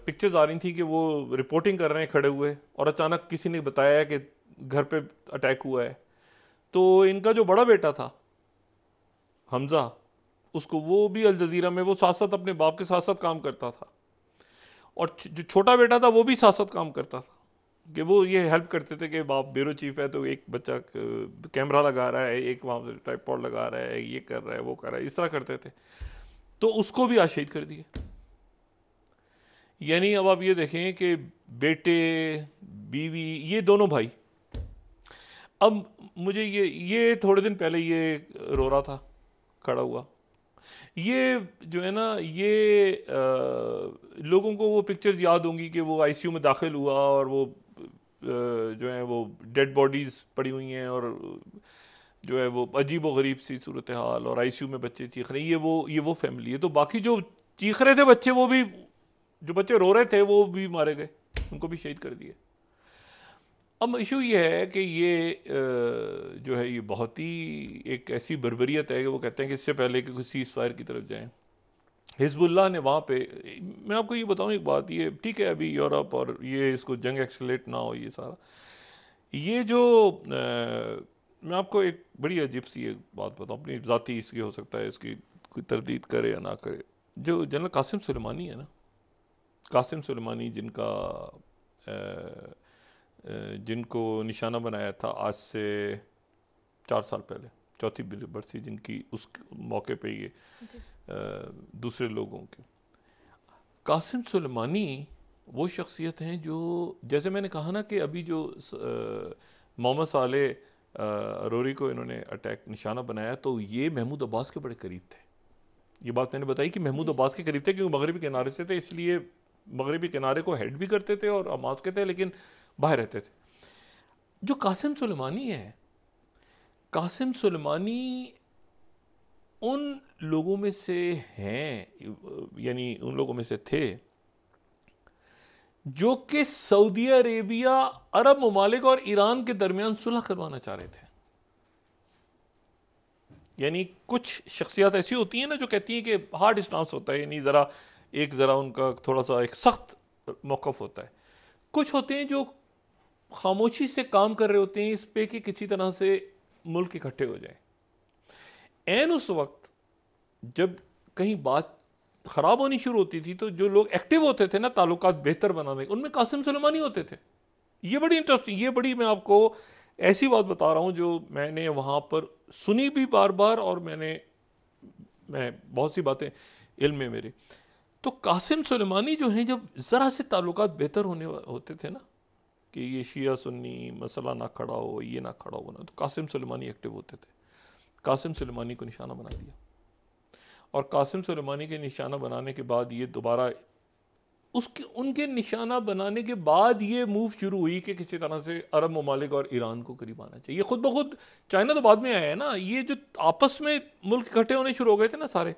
पिक्चर्स आ रही थी कि वो रिपोर्टिंग कर रहे हैं खड़े हुए, और अचानक किसी ने बताया कि घर पे अटैक हुआ है। तो इनका जो बड़ा बेटा था हमजा, उसको, वो भी अल जजीरा में वो साथ साथ अपने बाप के साथ साथ काम करता था, और जो छोटा बेटा था वो भी साथ साथ काम करता था, कि वो ये हेल्प करते थे कि बाप ब्यूरो चीफ है तो एक बच्चा कैमरा लगा रहा है, एक वहाँ से ट्राइपॉड लगा रहा है, ये कर रहा है, वो कर रहा है, इस तरह करते थे। तो उसको भी आज शहीद कर दिए। यानी अब आप ये देखें कि बेटे, बीवी, ये दोनों भाई, अब मुझे ये थोड़े दिन पहले ये रो रहा था खड़ा हुआ, ये जो है ना, ये लोगों को वो पिक्चर्स याद होंगी कि वो आईसीयू में दाखिल हुआ और वो जो है वो डेड बॉडीज़ पड़ी हुई हैं, और जो है वो अजीब व गरीब सी सूरत हाल, और आईसीयू में बच्चे चीख रहे हैं, ये वो फैमिली है। तो बाकी जो चीख रहे थे बच्चे, वो भी, जो बच्चे रो रहे थे वो भी मारे गए, उनको भी शहीद कर दिए। अब इशू ये है कि ये जो है ये बहुत ही एक ऐसी बर्बरियत है कि वो कहते हैं कि इससे पहले कि कोई सीज़ फायर की तरफ जाएं, हिजबुल्लाह ने वहाँ पे, मैं आपको ये बताऊँ एक बात, ये ठीक है अभी यूरोप और ये इसको जंग एक्सलेट ना हो, ये सारा, ये जो मैं आपको एक बड़ी अजीब सी एक बात बताऊँ, अपनी ज़ाती इसकी हो सकता है इसकी कोई तरदीद करे या ना करे, जो जनरल कासिम सुलेमानी है ना, कासिम सुलेमानी जिनको निशाना बनाया था आज से 4 साल पहले, चौथी बरसी जिनकी, उस मौके पे ये दूसरे लोगों के, कासिम सुलेमानी वो शख्सियत हैं जो, जैसे मैंने कहा ना कि अभी जो मोहम्मद साले अरोरी को इन्होंने अटैक निशाना बनाया, तो ये महमूद अब्बास के बड़े करीब थे। ये बात मैंने बताई कि महमूद अब्बास के करीब थे, क्योंकि मगरबी किनारे से थे, इसलिए मगरबी किनारे को हेड भी करते थे और हमास के थे, लेकिन बाहर रहते थे। जो कासिम सुलेमानी है, कासिम सुलेमानी उन लोगों में से हैं, यानी उन लोगों में से थे जो कि सऊदी अरेबिया, अरब ममालिक और ईरान के दरमियान सुलह करवाना चाह रहे थे। यानी कुछ शख्सियत ऐसी होती हैं ना जो कहती हैं कि हार्ड स्टांस होता है, यानी ज़रा उनका थोड़ा सा एक सख्त मौक़िफ़ होता है। कुछ होते हैं जो खामोशी से काम कर रहे होते हैं इस पे कि किसी तरह से मुल्क इकट्ठे हो जाए। ऐन उस वक्त जब कहीं बात ख़राब होनी शुरू होती थी, तो जो लोग एक्टिव होते थे ना ताल्लुकात बेहतर बनाने, उनमें कासिम सुलेमानी होते थे। ये बड़ी इंटरेस्टिंग, ये बड़ी, मैं आपको ऐसी बात बता रहा हूँ जो मैंने वहाँ पर सुनी भी बार बार, और मैं बहुत सी बातें इल्म में मेरे। तो कासिम सुलेमानी जो हैं, जब ज़रा से ताल्लुकात बेहतर होते थे ना, कि ये शिया सुन्नी मसला ना खड़ा हो, ये ना खड़ा हो ना, तो कासिम सुलेमानी एक्टिव होते थे। कासिम सुलेमानी को निशाना बना दिया, और कासिम सुलेमानी के निशाना बनाने के बाद ये दोबारा उनके निशाना बनाने के बाद ये मूव शुरू हुई कि किसी तरह से अरब ममालिक और ईरान को करीब आना चाहिए। खुद ब खुद चाइना तो बाद में आया है ना, ये जो आपस में मुल्क इकट्ठे होने शुरू हो गए थे ना सारे,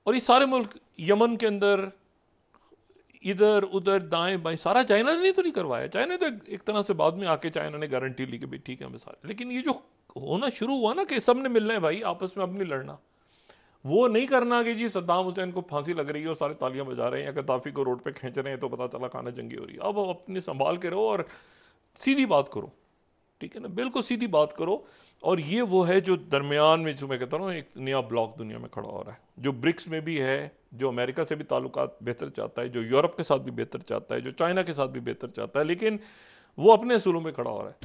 और ये सारे मुल्क यमन के अंदर इधर उधर दाएं बाएं सारा चाइना ने तो नहीं करवाया, चाइना तो एक तरह से बाद में आके चाइना ने गारंटी ली कि भाई ठीक है हमें सारे, लेकिन ये जो होना शुरू हुआ ना कि सब ने मिलना है भाई, आपस में अपनी लड़ना, वो नहीं करना कि जी सद्दाम हुसैन को फांसी लग रही है और सारे तालियां बजा रहे हैं, या गद्दाफी को रोड पे खींच रहे हैं तो पता चला खाना जंगी हो रही है। अब अपने संभाल के रहो और सीधी बात करो, ठीक है ना, बिल्कुल सीधी बात करो। और ये वो है जो दरमियान में, जो मैं कहता हूँ एक नया ब्लॉक दुनिया में खड़ा हो रहा है, जो ब्रिक्स में भी है, जो अमेरिका से भी ताल्लुकात बेहतर चाहता है, जो यूरोप के साथ भी बेहतर चाहता है, जो चाइना के साथ भी बेहतर चाहता है, लेकिन वो अपने असूलों में खड़ा हो रहा है।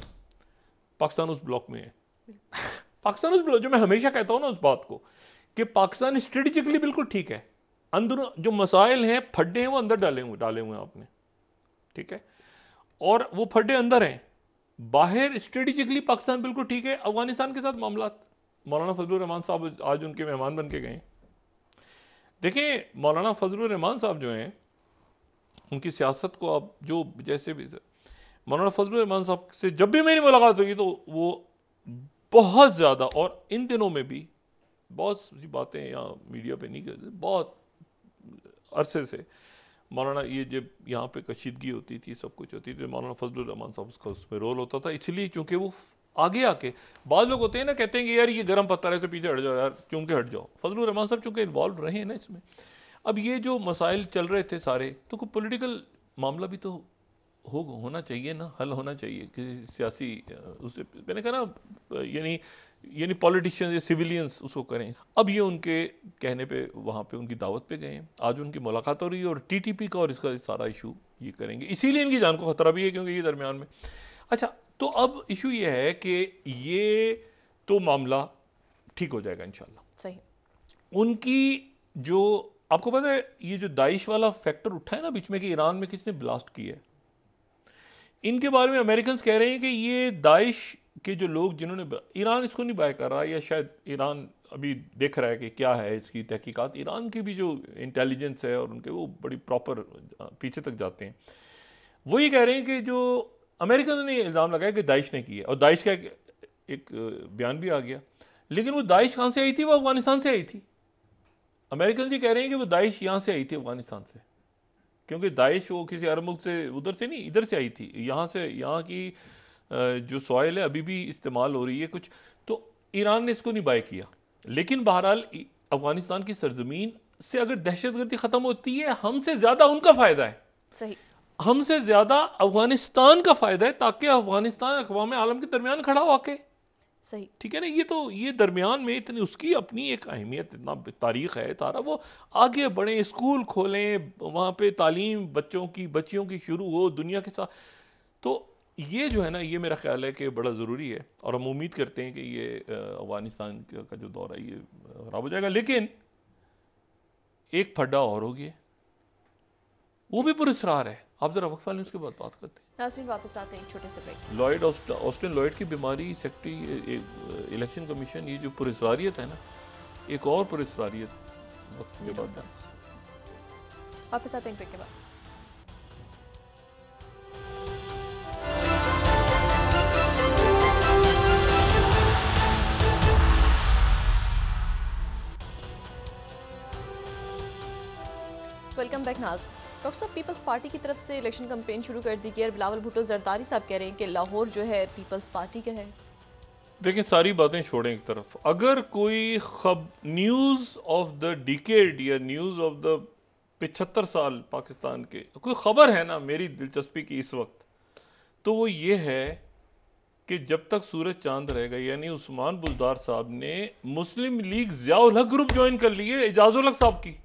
पाकिस्तान उस ब्लॉक में है। पाकिस्तान उस ब्लॉक, जो मैं हमेशा कहता हूँ ना उस बात को, कि पाकिस्तान स्ट्रेटेजिकली बिल्कुल ठीक है, अंदर जो मसाइल हैं, फड्डे हैं, वो अंदर डाले हुए हैं आपने, ठीक है, और वो फड्डे अंदर हैं। बाहर स्ट्रेटेजिकली पाकिस्तान बिल्कुल ठीक है। अफगानिस्तान के साथ मामला, मौलाना फजलुर रहमान साहब आज उनके मेहमान बन के गए। देखिए मौलाना फजलुर रहमान साहब जो हैं, उनकी सियासत को आप जो जैसे भी, मौलाना फजलुर रहमान साहब से जब भी मेरी मुलाकात होगी तो वो बहुत ज़्यादा, और इन दिनों में भी बहुत सी बातें यहाँ मीडिया पे नहीं करते, बहुत अरसे से मौलाना, ये जब यहाँ पे कशीदगी होती थी, सब कुछ होती थी, मौलाना फजलुर रहमान साहब उसका उसमें रोल होता था, इसलिए चूँकि वो आगे आके, बाद लोग होते हैं ना कहते हैं कि यार ये गर्म पत्थर है तो पीछे हट जाओ यार, चूम के हट जाओ। फजलुर रहमान साहब चूँकि इन्वॉल्व रहे हैं ना इसमें, अब ये जो मसाइल चल रहे थे सारे, तो कोई पॉलिटिकल मामला भी तो होना चाहिए ना, हल होना चाहिए किसी सियासी उससे। मैंने कहा ना, यानी यानी पॉलिटिशियंस या सिविलियंस उसको करें। अब ये उनके कहने पे वहाँ पे उनकी दावत पे गए हैं, आज उनकी मुलाकात हो रही है और टीटीपी का और इसका सारा इशू ये करेंगे, इसीलिए इनकी जान को खतरा भी है क्योंकि ये दरमियान में। अच्छा, तो अब इशू ये है कि ये तो मामला ठीक हो जाएगा इंशाल्लाह। सही। उनकी जो आपको पता है ये जो दाइश वाला फैक्टर उठा है ना बीच में कि ईरान में किसने ब्लास्ट किया है, इनके बारे में अमेरिकन कह रहे हैं कि ये दाइश के जो लोग जिन्होंने, ईरान इसको नहीं बाय कर रहा, या शायद ईरान अभी देख रहा है कि क्या है इसकी तहकीकात। ईरान की भी जो इंटेलिजेंस है और उनके वो बड़ी प्रॉपर पीछे तक जाते हैं। वो ये कह रहे हैं कि जो अमेरिकन ने इल्ज़ाम लगाया कि दाइश ने किया, और दाइश का एक बयान भी आ गया, लेकिन वो दाइश कहाँ से आई थी? वो अफगानिस्तान से आई थी। अमेरिकन जी कह रहे हैं कि वो दाइश यहाँ से आई थी, अफगानिस्तान से, क्योंकि दाइश वो किसी अरब मुल्क से, उधर से नहीं, इधर से आई थी। यहाँ से, यहाँ की जो सॉइल है अभी भी इस्तेमाल हो रही है कुछ, तो ईरान ने इसको नहीं बाय किया। लेकिन बहरहाल अफगानिस्तान की सरजमीन से अगर दहशतगर्दी ख़त्म होती है, हमसे ज़्यादा उनका फ़ायदा है। सही। हमसे ज़्यादा अफगानिस्तान का फ़ायदा है, ताकि अफगानिस्तान अक़वाम आलम के दरमियान खड़ा हो आके। सही। ठीक है ना, ये तो ये दरमियान में इतनी उसकी अपनी एक अहमियत, इतना तारीख़ है तारा, वो आगे बढ़े, स्कूल खोलें, वहाँ पे तालीम बच्चियों की शुरू हो दुनिया के साथ। तो ये जो है ना, ये मेरा ख्याल है कि बड़ा ज़रूरी है, और हम उम्मीद करते हैं कि ये अफगानिस्तान का जो दौर है ये ख़राब हो जाएगा। लेकिन एक फड्डा और हो गया, वो भी पुरस्कार है। आप ज़रा वक्फा लें, उसके बाद बात करते हैं। नाज़रीन वापस आते हैं एक छोटे से ब्रेक। लॉयड, ऑस्टिन लॉयड की बीमारी, सेक्रेटरी इलेक्शन कमीशन, ये जो पुरस्कारियत है ना, एक और पुरस्कारियत वक्फ के बाद। वापस आते हैं ब्रेक के बाद। वेलकम बैक नाज़। डॉक्टर साहब, पीपल्स पार्टी की तरफ से इलेक्शन कैंपेन शुरू कर दी गई है। बिलावल भुट्टो जरदारी साहब कह रहे हैं कि लाहौर जो है पीपल्स पार्टी का है। देखिए, सारी बातें छोड़ें एक तरफ, अगर कोई न्यूज़ ऑफ द डिकेड या न्यूज़ ऑफ द 75 साल पाकिस्तान के कोई ख़बर है ना मेरी दिलचस्पी की इस वक्त, तो वो ये है कि जब तक सूरज चांद रहेगा, यानी उस्मान बुज़दार साहब ने मुस्लिम लीग ज़िया-उल हक ग्रुप ज्वाइन कर लिए एजाज़ुल हक साहब की।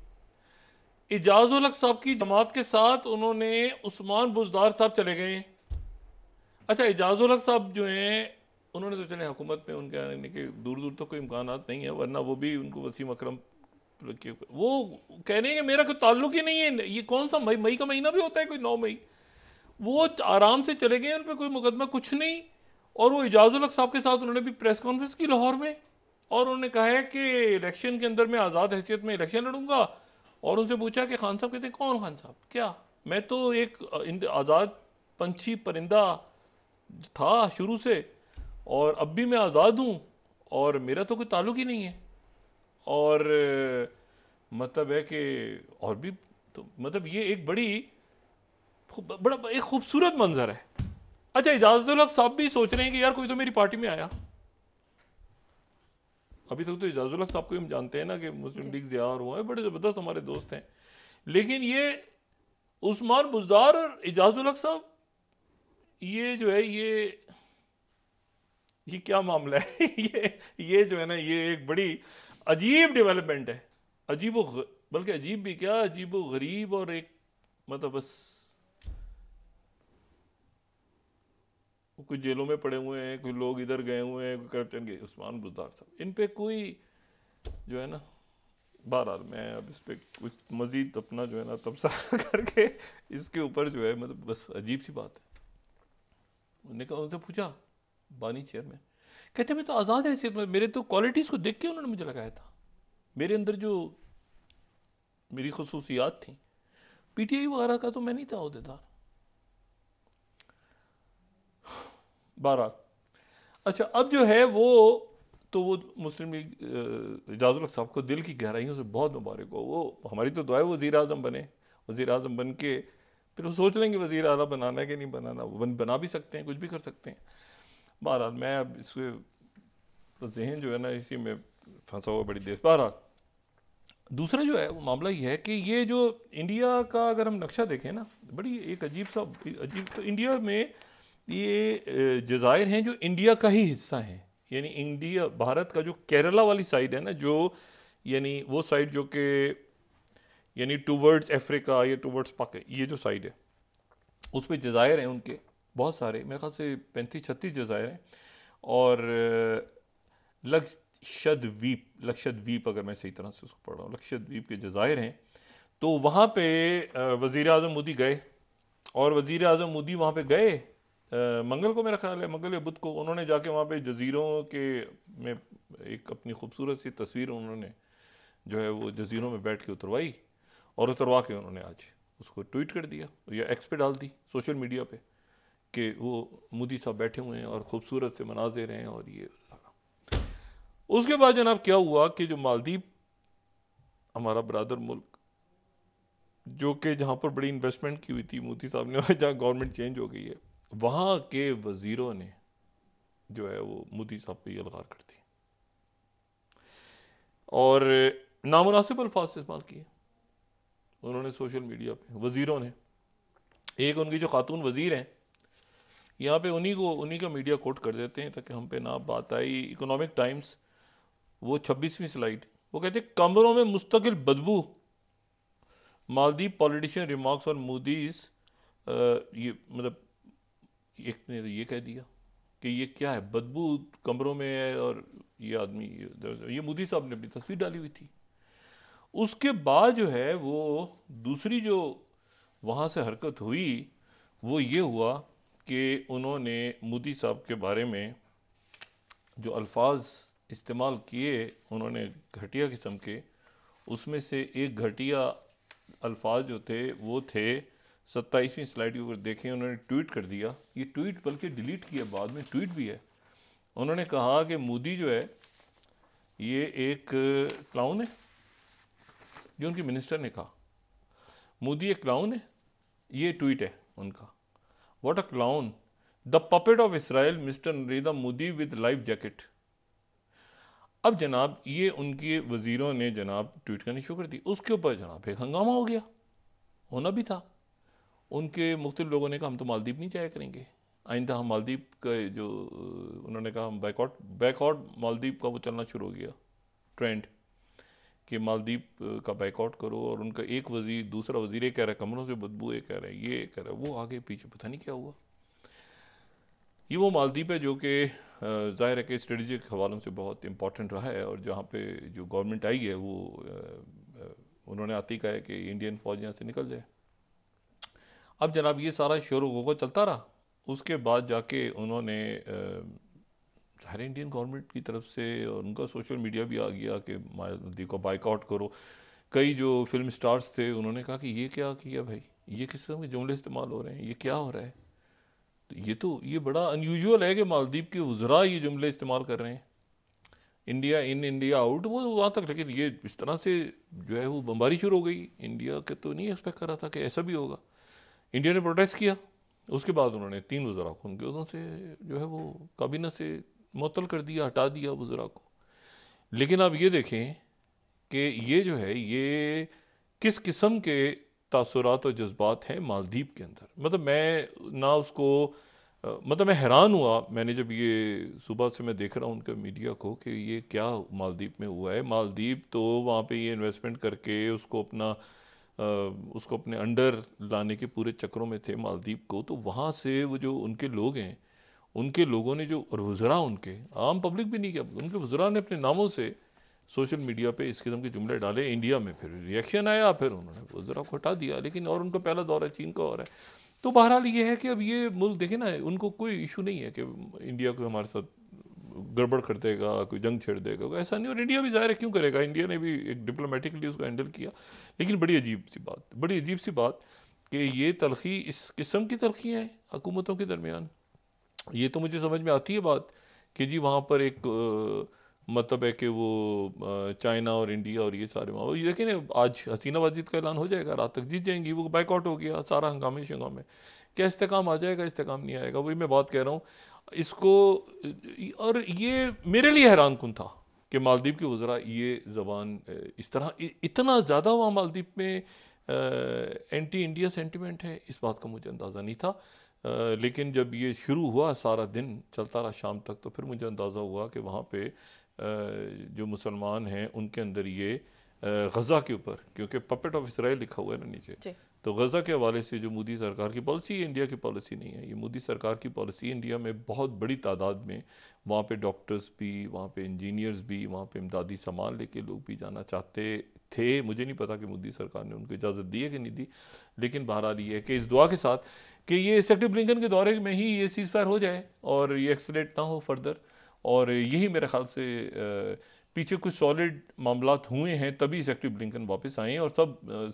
एजाज़ुल हक साहब की जमात के साथ उन्होंने उस्मान बुज़दार साहब चले गए। अच्छा, एजाज़ुल हक साहब जो हैं, उन्होंने तो चले हुकूमत में, उनके आने के दूर दूर तक कोई इम्कानात नहीं है, वरना वो भी उनको वसीम अकरम वो कह रहे हैं कि मेरा कोई ताल्लुक ही नहीं है। ये कौन सा मई का महीना भी होता है, कोई 9 मई, वो आराम से चले गए, उन पर कोई मुकदमा कुछ नहीं। और वो एजाज़ुल हक साहब के साथ उन्होंने भी प्रेस कॉन्फ्रेंस की लाहौर में, और उन्होंने कहा है कि इलेक्शन के अंदर मैं आज़ाद हैसियत में इलेक्शन लड़ूंगा। और उनसे पूछा कि खान साहब कहते हैं, कौन खान साहब? क्या, मैं तो एक आज़ाद पंछी परिंदा था शुरू से, और अब भी मैं आज़ाद हूँ, और मेरा तो कोई ताल्लुक ही नहीं है। और मतलब है कि और भी तो मतलब ये एक बड़ा एक खूबसूरत मंजर है। अच्छा, एजाज़ुल हक साहब भी सोच रहे हैं कि यार कोई तो मेरी पार्टी में आया। अभी तक तो एजाज़ुल हक साहब को हम जानते हैं ना कि मुस्लिम लीग ज़िया और वो है, बड़े ज़बरदस्त हमारे दोस्त हैं। लेकिन ये उस्मान बुज़दार और एजाज़ुल हक साहब, ये जो है ये क्या मामला है? ये जो है ना, ये एक बड़ी अजीब डेवलपमेंट है। बल्कि अजीब भी क्या, अजीब व गरीब, और एक मतलब बस कुछ जेलों में पड़े हुए हैं, कुछ लोग इधर गए हुए हैं, करप्शन के। उस्मान बुज़दार साहब, इन पे कोई जो है ना, बहरहाल मैं अब इस पे कुछ मजीद अपना जो है ना तबसरा करके इसके ऊपर जो है, मतलब बस अजीब सी बात है। उनसे पूछा बानी चेयरमैन, कहते मैं तो आज़ाद हैसियत में, मेरे तो क्वालिटीज़ को देख के उन्होंने मुझे लगाया था, मेरे अंदर जो मेरी खसूसियात थी, पीटीआई वगैरह का तो मैं नहीं था अहदेदार। बहरहाल, अच्छा, अब जो है वो मुस्लिम लीग एजाज़ुल हक साहब को दिल की गहराइयों से बहुत मुबारक हो। वो हमारी तो दुआ है वज़ीर आज़म बने, वज़ीर आज़म बन के फिर वो सोच लेंगे वज़ीर आला बनाना है कि नहीं बनाना, बना भी सकते हैं, कुछ भी कर सकते हैं। बहरहाल मैं अब इसके जहन जो है ना इसी में फंसा हुआ बड़ी देर। बहरहाल दूसरा जो है वो मामला ये है कि ये जो इंडिया का अगर हम नक्शा देखें ना, बड़ी एक अजीब, तो इंडिया में ये जज़ायर हैं जो इंडिया का ही हिस्सा हैं। यानी इंडिया भारत का जो केरला वाली साइड है ना, जो यानी वो साइड जो कि यानी टूवर्ड्स अफ्रीका या टूवर्ड्स पाक, ये जो साइड है उस पर जज़ायर हैं उनके बहुत सारे, मेरे ख्याल से 35-36 जज़ायर हैं। और लक्षद्वीप अगर मैं सही तरह से उसको पढ़ रहा हूँ, लक्षद्वीप के जज़ायर हैं। तो वहाँ पे वज़ीर आज़म मोदी गए, और वज़ीर आज़म मोदी वहाँ पे गए मंगल को, मेरा ख्याल है मंगल या बुध को। उन्होंने जाके वहाँ पे जज़ीरों के में एक अपनी खूबसूरत सी तस्वीर उन्होंने जो है वो जज़ीरों में बैठ के उतरवाई, और उतरवा के उन्होंने आज उसको ट्वीट कर दिया या एक्स पे डाल दी सोशल मीडिया पे कि वो मोदी साहब बैठे हुए हैं और ख़ूबसूरत से मनाज़िर हैं और ये सारा। उसके बाद जनाब क्या हुआ कि जो मालदीव हमारा ब्रादर मुल्क, जो कि जहाँ पर बड़ी इन्वेस्टमेंट की हुई थी मोदी साहब ने, जहाँ गवर्नमेंट चेंज हो गई है, वहाँ के वज़ीरों ने जो है वो मोदी साहब पे यलगार कर दी और नामुनासिब अल्फाज इस्तेमाल किए उन्होंने सोशल मीडिया पे वज़ीरों ने। एक उनकी जो खातून वज़ीर हैं, यहाँ पे उन्हीं का मीडिया कोट कर देते हैं ताकि हम पे ना बात आई। इकोनॉमिक टाइम्स, वो 26वीं स्लाइड, वो कहते हैं कमरों में मुस्तकिल बदबू, मालदीव पॉलिटिशियन रिमार्क्स और मोदीज। ये मतलब एक ने ये कह दिया कि ये क्या है, बदबू कमरों में है, और ये आदमी ये मोदी साहब ने अपनी तस्वीर डाली हुई थी। उसके बाद जो है वो दूसरी जो वहाँ से हरकत हुई वो ये हुआ कि उन्होंने मोदी साहब के बारे में जो अल्फाज इस्तेमाल किए उन्होंने घटिया किस्म के, उसमें से एक घटिया अल्फाज जो थे वो थे 27वीं स्लाइड के ऊपर देखें, उन्होंने ट्वीट कर दिया। ये ट्वीट बल्कि डिलीट किया बाद में, ट्वीट भी है। उन्होंने कहा कि मोदी जो है ये एक क्लाउन है, जो उनके मिनिस्टर ने कहा मोदी एक क्लाउन है। ये ट्वीट है उनका, what a clown, the puppet of Israel mister Narendra Modi with life jacket. अब जनाब ये उनके वज़ीरों ने जनाब ट्वीट करनी शुरू कर दी, उसके ऊपर जनाब एक हंगामा हो गया, होना भी था। उनके मुख्तलिफ लोगों ने कहा हम तो मालदीव नहीं जाया करेंगे आइंदा, हम मालदीव का जो उन्होंने कहा हम बैकआउट मालदीव का वो चलना शुरू हो गया ट्रेंड कि मालदीव का बैकआउट करो। और उनका एक वज़ीर, दूसरा वज़ीर ये कह रहा है कमरों से बदबू, ये कह रहा है, ये कह रहा है, वो आगे पीछे पता नहीं क्या हुआ। ये वो मालदीव है जो कि ज़ाहिर है कि स्ट्रेटजिक हवालों से बहुत इंपॉर्टेंट रहा है, और जहाँ पे जो गवर्नमेंट आई है वो उन्होंने आते ही कहा है कि इंडियन फ़ौज यहाँ से निकल जाए। अब जनाब ये सारा शोर गुल चलता रहा, उसके बाद जाके उन्होंने ज़ाहिर इंडियन गवर्नमेंट की तरफ से और उनका सोशल मीडिया भी आ गया कि मालदीव को बाइकआउट करो। कई जो फिल्म स्टार्स थे उन्होंने कहा कि ये क्या किया भाई, ये किस किस्म के जुमले इस्तेमाल हो रहे हैं, ये क्या हो रहा है। तो ये बड़ा अनयूजुअल है कि मालदीव के वज़रा ये जुमले इस्तेमाल कर रहे हैं, इंडिया इन इंडिया आउट, वो वहाँ तक। लेकिन ये इस तरह से जो है वो बमबारी शुरू हो गई। इंडिया के तो नहीं एक्सपेक्ट कर रहा था कि ऐसा भी होगा। इंडिया ने प्रोटेस्ट किया, उसके बाद उन्होंने 3 वज़रा को उनके उदों से जो है वो काबीना से मुअत्तल कर दिया, हटा दिया वज़रा को। लेकिन आप ये देखें कि ये जो है ये किस किस्म के तासुरात और जज्बात हैं मालदीव के अंदर। मतलब मैं ना उसको मतलब मैं हैरान हुआ, मैंने जब ये सुबह से मैं देख रहा हूँ उनके मीडिया को कि ये क्या मालदीव में हुआ है। मालदीव तो वहाँ पे ये इन्वेस्टमेंट करके उसको अपने अंडर लाने के पूरे चक्रों में थे मालदीव को। तो वहाँ से वो जो उनके लोग हैं, उनके लोगों ने जो, और वज़रा उनके, आम पब्लिक भी नहीं किया, उनके वज़रा ने अपने नामों से सोशल मीडिया पे इस किस्म के जुमले डाले। इंडिया में फिर रिएक्शन आया, फिर उन्होंने वज़रा को हटा दिया। लेकिन और उनका पहला दौर है, चीन का और है। तो बहरहाल ये है कि अब ये मुल्क देखे ना, उनको कोई इशू नहीं है कि इंडिया को हमारे साथ गड़बड़ कर देगा, कोई जंग छेड़ देगा, ऐसा नहीं। और इंडिया भी ज़ाहिर है क्यों करेगा, इंडिया ने भी एक डिप्लोमेटिकली उसको हैंडल किया। लेकिन बड़ी अजीब सी बात कि ये तलखी, इस किस्म की तलखी हैं हुकूमतों के दरमियान। ये तो मुझे समझ में आती है बात कि जी वहाँ पर एक मतलब है कि वो चाइना और इंडिया और ये सारे वहाँ, ये देखें आज हसीना वाजिद का ऐलान हो जाएगा, रात तक जीत जाएंगी, वो बाइकआउट हो गया, सारा हंगामे शंगामे, क्या इस्तेकाम आ जाएगा, इस्तेकाम नहीं आएगा। वही मैं बात कह रहा हूँ इसको। और ये मेरे लिए हैरान कुन था कि मालदीव के वज़रा ये ज़बान इस तरह, इतना ज़्यादा वहाँ मालदीव में एंटी इंडिया सेंटिमेंट है, इस बात का मुझे अंदाज़ा नहीं था। लेकिन जब ये शुरू हुआ, सारा दिन चलता रहा शाम तक, तो फिर मुझे अंदाज़ा हुआ कि वहाँ पे जो मुसलमान हैं उनके अंदर ये गज़ा के ऊपर, क्योंकि पपेट ऑफ इसराइल लिखा हुआ है ना नीचे, तो गज़ा के हवाले से जो मोदी सरकार की पॉलिसी है, इंडिया की पॉलिसी नहीं है, ये मोदी सरकार की पॉलिसी। इंडिया में बहुत बड़ी तादाद में वहाँ पे डॉक्टर्स भी, वहाँ पे इंजीनियर्स भी, वहाँ पे इमदादी सामान लेके लोग भी जाना चाहते थे। मुझे नहीं पता कि मोदी सरकार ने उनको इजाज़त दी है कि नहीं दी, लेकिन बहरहाल ये है कि इस दुआ के साथ कि ये सेक्रेटरी ब्लिंकन के दौरे में ही ये सीज़ फायर हो जाए और ये एक्सलेट ना हो फर्दर, और यही मेरे ख्याल से पीछे कुछ सॉलिड मामलात हुए हैं तभी सेक्रेटरी ब्लिंकन वापस आए हैं, और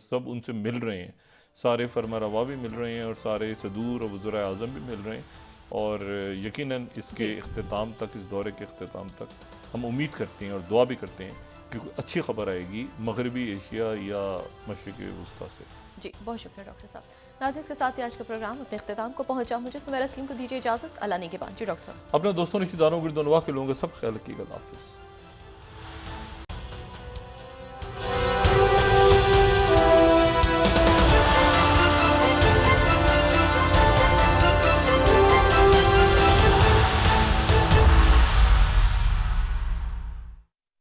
सब उनसे मिल रहे हैं, सारे फरमा रवा भी मिल रहे हैं और सारे सदूर और वज़ीर आज़म भी मिल रहे हैं, और यकीनन इसके इख्तिताम तक, इस दौरे के इख्तिताम तक हम उम्मीद करते हैं और दुआ भी करते हैं कि अच्छी खबर आएगी मगरबी एशिया या मशरिक़ वस्ता से। जी, बहुत शुक्रिया डॉक्टर साहब। नाज़रीन, इसके साथ ही आज का प्रोग्राम अपने इख्तिताम को पहुंचा। मुझे सुमेरा सलीम को दीजिए इजाज़त। अल्लाह ने के बाद जी डॉक्टर साहब, अपने दोस्तों, रिश्तेदारों, गिरदोनवा के लोगों का सब ख्याल रखिएगा। अल्लाह हाफ़िज़।